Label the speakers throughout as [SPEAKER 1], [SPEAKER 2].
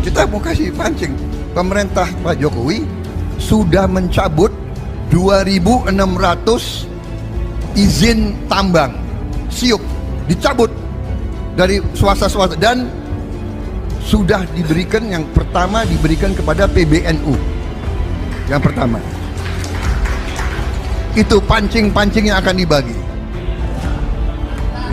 [SPEAKER 1] Kita mau kasih pancing. Pemerintah Pak Jokowi sudah mencabut 2.600 izin tambang siup, dicabut dari swasta dan sudah diberikan, yang pertama diberikan kepada PBNU. Yang pertama itu pancing-pancing yang akan dibagi,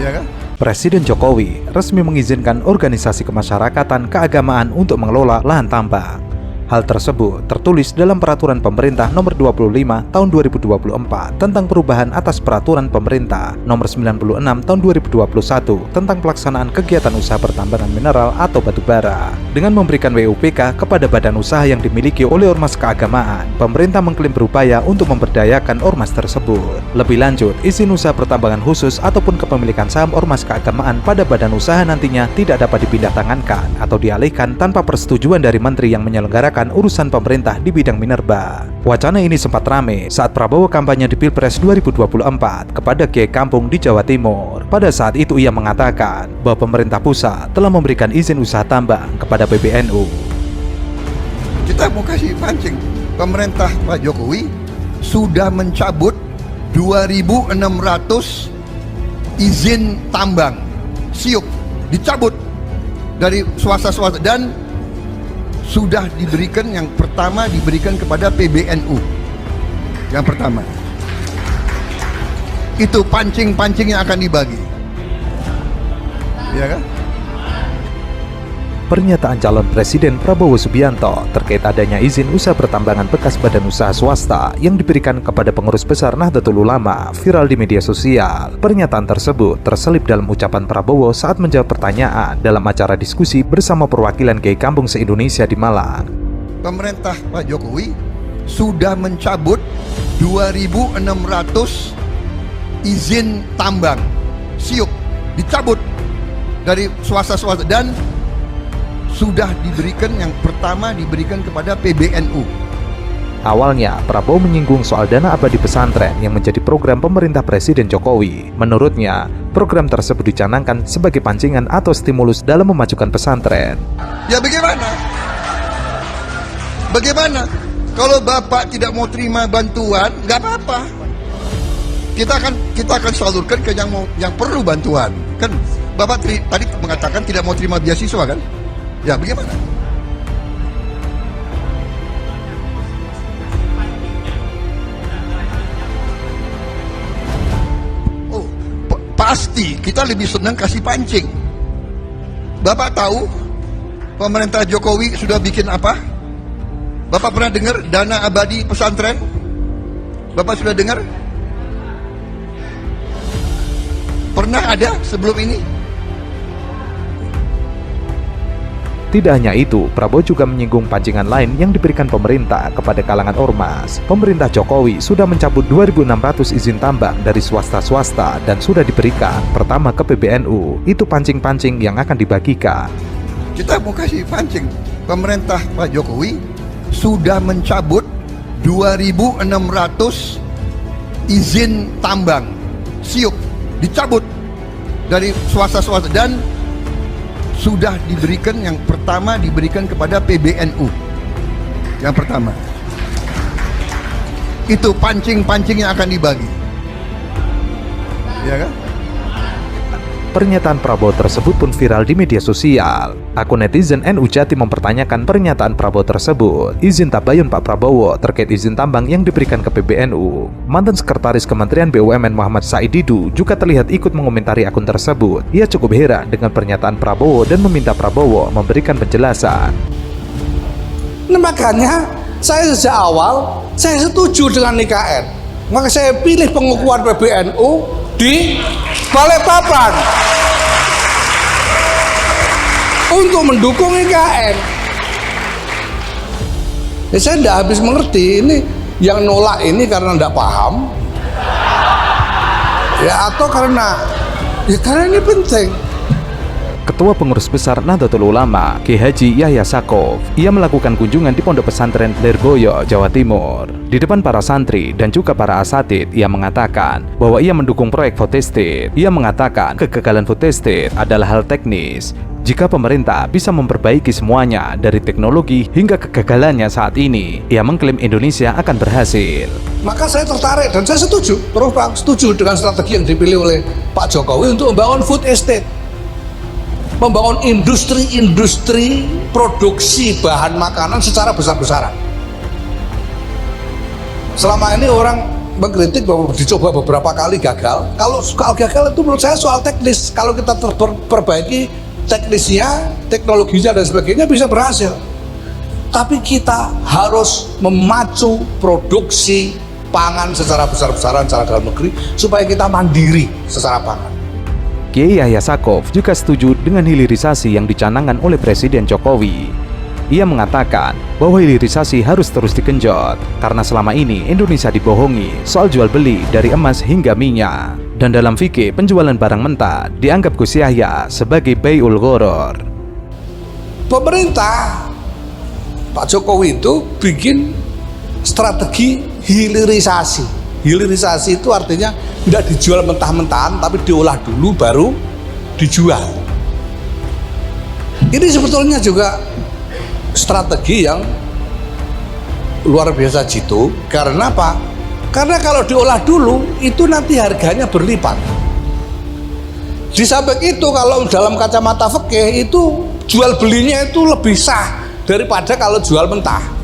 [SPEAKER 1] ya kan?
[SPEAKER 2] Presiden Jokowi resmi mengizinkan organisasi kemasyarakatan keagamaan untuk mengelola lahan tambang. Hal tersebut tertulis dalam Peraturan Pemerintah Nomor 25 Tahun 2024 tentang perubahan atas Peraturan Pemerintah Nomor 96 Tahun 2021 tentang pelaksanaan kegiatan usaha pertambangan mineral atau batu bara. Dengan memberikan WUPK kepada badan usaha yang dimiliki oleh ormas keagamaan, pemerintah mengklaim berupaya untuk memberdayakan ormas tersebut. Lebih lanjut, izin usaha pertambangan khusus ataupun kepemilikan saham ormas keagamaan pada badan usaha nantinya tidak dapat dipindah tangankan atau dialihkan tanpa persetujuan dari menteri yang menyelenggarakan urusan pemerintah di bidang minerba. Wacana ini sempat ramai saat Prabowo kampanye di Pilpres 2024 kepada Kiai Kampung di Jawa Timur. Pada saat itu ia mengatakan bahwa pemerintah pusat telah memberikan izin usaha tambang kepada PBNU.
[SPEAKER 1] Kita mau kasih pancing. Pemerintah Pak Jokowi sudah mencabut 2.600 izin tambang siup, dicabut dari swasta dan sudah diberikan, yang pertama diberikan kepada PBNU. Yang pertama itu pancing-pancing yang akan dibagi, ya kan?
[SPEAKER 2] Pernyataan calon Presiden Prabowo Subianto terkait adanya izin usaha pertambangan bekas badan usaha swasta yang diberikan kepada pengurus besar Nahdlatul Ulama viral di media sosial. Pernyataan tersebut terselip dalam ucapan Prabowo saat menjawab pertanyaan dalam acara diskusi bersama perwakilan Kiai Kampung se-Indonesia di Malang.
[SPEAKER 1] Pemerintah Pak Jokowi sudah mencabut 2.600 izin tambang siup, dicabut dari swasta dan sudah diberikan, yang pertama diberikan kepada PBNU.
[SPEAKER 2] Awalnya, Prabowo menyinggung soal dana abadi pesantren yang menjadi program pemerintah Presiden Jokowi. Menurutnya, program tersebut dicanangkan sebagai pancingan atau stimulus dalam memajukan pesantren.
[SPEAKER 1] Ya bagaimana? Bagaimana? Kalau Bapak tidak mau terima bantuan, nggak apa-apa. Kita akan salurkan ke yang perlu bantuan. Kan Bapak tadi mengatakan tidak mau terima beasiswa kan? Ya bagaimana? Oh, pasti kita lebih senang kasih pancing. Bapak tahu pemerintah Jokowi sudah bikin apa? Bapak pernah dengar dana abadi pesantren? Bapak sudah dengar? Pernah ada sebelum ini?
[SPEAKER 2] Tidak hanya itu, Prabowo juga menyinggung pancingan lain yang diberikan pemerintah kepada kalangan ormas. Pemerintah Jokowi sudah mencabut 2.600 izin tambang dari swasta-swasta dan sudah diberikan pertama ke PBNU. Itu pancing-pancing yang akan dibagikan.
[SPEAKER 1] Kita mau kasih pancing. Pemerintah Pak Jokowi sudah mencabut 2.600 izin tambang siup, dicabut dari swasta dan sudah diberikan, yang pertama diberikan kepada PBNU. Yang pertama itu pancing-pancing yang akan dibagi, ya kan?
[SPEAKER 2] Pernyataan Prabowo tersebut pun viral di media sosial. Akun netizen NU Jatim mempertanyakan pernyataan Prabowo tersebut. Izin tabayun Pak Prabowo terkait izin tambang yang diberikan ke PBNU. Mantan Sekretaris Kementerian BUMN Muhammad Said Didu juga terlihat ikut mengomentari akun tersebut. Ia cukup heran dengan pernyataan Prabowo dan meminta Prabowo memberikan penjelasan.
[SPEAKER 3] Nah, makanya saya sejak awal saya setuju dengan IKN. Maka saya pilih pengukuhan PBNU di Balikpapan untuk mendukung IKN. Saya tidak habis mengerti ini yang nolak ini karena tidak paham, ya atau karena ini penting.
[SPEAKER 2] Ketua Pengurus Besar Nahdlatul Ulama, Kiai Haji Yahya Saqaf, ia melakukan kunjungan di Pondok Pesantren Lirboyo, Jawa Timur. Di depan para santri dan juga para asatid, ia mengatakan bahwa ia mendukung proyek food estate. Ia mengatakan kegagalan food estate adalah hal teknis. Jika pemerintah bisa memperbaiki semuanya dari teknologi hingga kegagalannya saat ini, ia mengklaim Indonesia akan berhasil.
[SPEAKER 3] Maka saya tertarik dan saya setuju, terus Pak, setuju dengan strategi yang dipilih oleh Pak Jokowi untuk membangun food estate, membangun industri produksi bahan makanan secara besar-besaran. Selama ini orang mengkritik bahwa dicoba beberapa kali gagal. Kalau soal gagal itu menurut saya soal teknis. Kalau kita perbaiki teknisnya, teknologinya dan sebagainya bisa berhasil. Tapi kita harus memacu produksi pangan secara besar-besaran secara dalam negeri supaya kita mandiri secara pangan.
[SPEAKER 2] Kiai Yahya Stakuf juga setuju dengan hilirisasi yang dicanangkan oleh Presiden Jokowi. Ia mengatakan bahwa hilirisasi harus terus digenjot karena selama ini Indonesia dibohongi soal jual beli dari emas hingga minyak. Dan dalam fikih penjualan barang mentah dianggap Gus Yahya sebagai bai'ul gharar.
[SPEAKER 3] Pemerintah Pak Jokowi itu bikin strategi hilirisasi. Hilirisasi itu artinya tidak dijual mentah-mentahan tapi diolah dulu baru dijual. Ini sebetulnya juga strategi yang luar biasa jitu. Karena apa? Karena kalau diolah dulu itu nanti harganya berlipat. Di samping itu kalau dalam kacamata fikih itu jual belinya itu lebih sah daripada kalau jual mentah.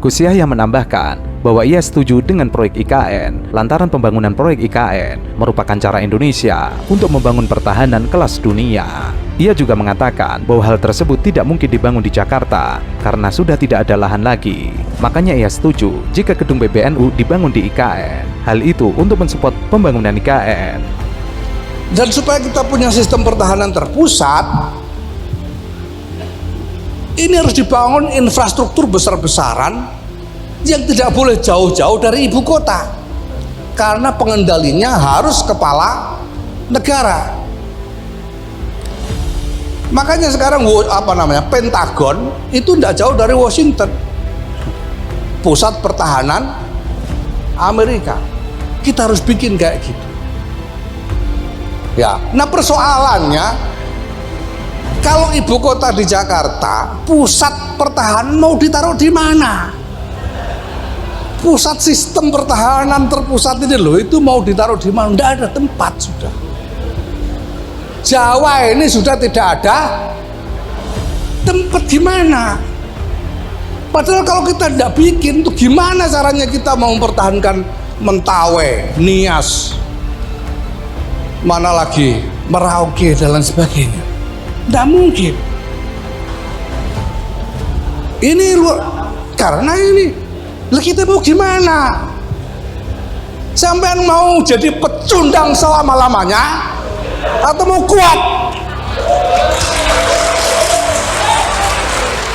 [SPEAKER 2] Gus Yahya menambahkan bahwa ia setuju dengan proyek IKN lantaran pembangunan proyek IKN merupakan cara Indonesia untuk membangun pertahanan kelas dunia. Ia juga mengatakan bahwa hal tersebut tidak mungkin dibangun di Jakarta karena sudah tidak ada lahan lagi. Makanya ia setuju jika gedung PBNU dibangun di IKN. Hal itu untuk mensupport pembangunan IKN.
[SPEAKER 3] Dan supaya kita punya sistem pertahanan terpusat, ini harus dibangun infrastruktur besar-besaran yang tidak boleh jauh-jauh dari ibu kota. Karena pengendalinya harus kepala negara. Makanya sekarang Pentagon itu tidak jauh dari Washington, pusat pertahanan Amerika. Kita harus bikin kayak gitu. Ya, nah persoalannya kalau ibu kota di Jakarta, pusat pertahanan mau ditaruh di mana? Pusat sistem pertahanan terpusat ini loh, itu mau ditaruh di mana? Tidak ada tempat sudah. Jawa ini sudah tidak ada tempat gimana? Padahal kalau kita tidak bikin, tuh gimana caranya kita mau mempertahankan Mentawai, Nias, mana lagi Merauke dan lain sebagainya? Tidak mungkin. Ini karena ini, lah kita mau gimana? Sampai mau jadi pecundang selama-lamanya atau mau kuat?